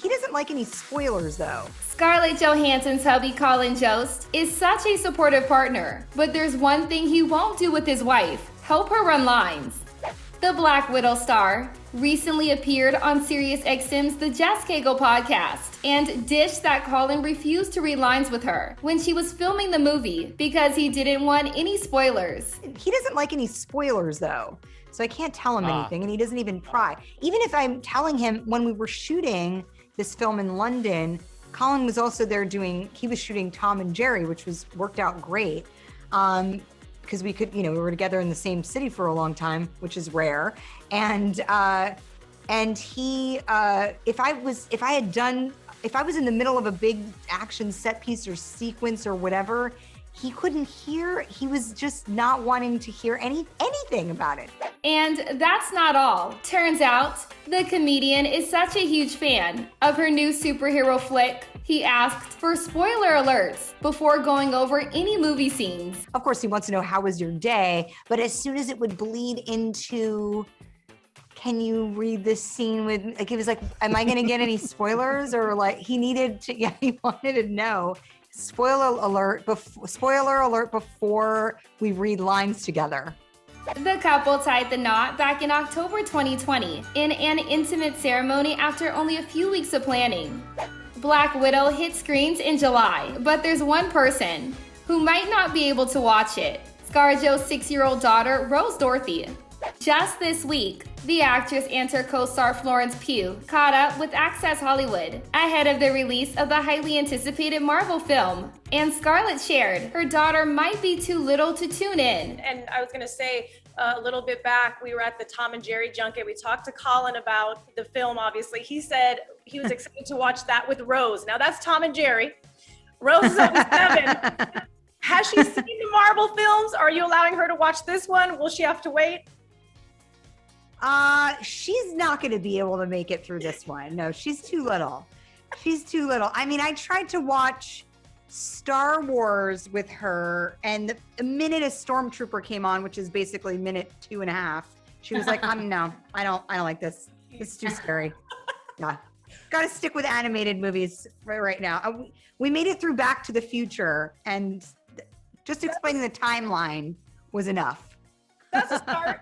He doesn't like any spoilers, though. Scarlett Johansson's hubby Colin Jost is such a supportive partner, but there's one thing he won't do with his wife: help her run lines. The Black Widow star recently appeared on SiriusXM's The Jess Cagle Podcast and dished that Colin refused to read lines with her when she was filming the movie because he didn't want any spoilers. He doesn't like any spoilers, though, so I can't tell him anything, and he doesn't even pry. Even if I'm telling him when we were shooting this film in London, Colin was also there he was shooting Tom and Jerry, which worked out great. Because we could, we were together in the same city for a long time, which is rare. And he, if I was in the middle of a big action set piece or sequence or whatever, he couldn't hear. He was just not wanting to hear anything about it. And that's not all. Turns out, the comedian is such a huge fan of her new superhero flick. He asked for spoiler alerts before going over any movie scenes. Of course, he wants to know, how was your day? But as soon as it would bleed into, can you read this scene with, like, he was like, am I going to get any spoilers? Or like, he wanted to know. Spoiler alert before we read lines together. The couple tied the knot back in October 2020 in an intimate ceremony after only a few weeks of planning. Black Widow hit screens in July, but there's one person who might not be able to watch it: ScarJo's 6-year-old daughter, Rose Dorothy. Just this week, the actress and her co-star Florence Pugh caught up with Access Hollywood ahead of the release of the highly anticipated Marvel film, and Scarlett shared her daughter might be too little to tune in. And I was going to say, a little bit back, we were at the Tom and Jerry junket. We talked to Colin about the film, obviously. He said he was excited to watch that with Rose. Now, that's Tom and Jerry. Rose is only 7. Has she seen the Marvel films? Are you allowing her to watch this one? Will she have to wait? She's not going to be able to make it through this one. No, she's too little. I mean, I tried to watch Star Wars with her, and the minute a stormtrooper came on, which is basically minute 2.5, she was like, no, I don't like this. It's too scary. Yeah. Got to stick with animated movies right now. We made it through Back to the Future, and just explaining the timeline was enough. That's a start.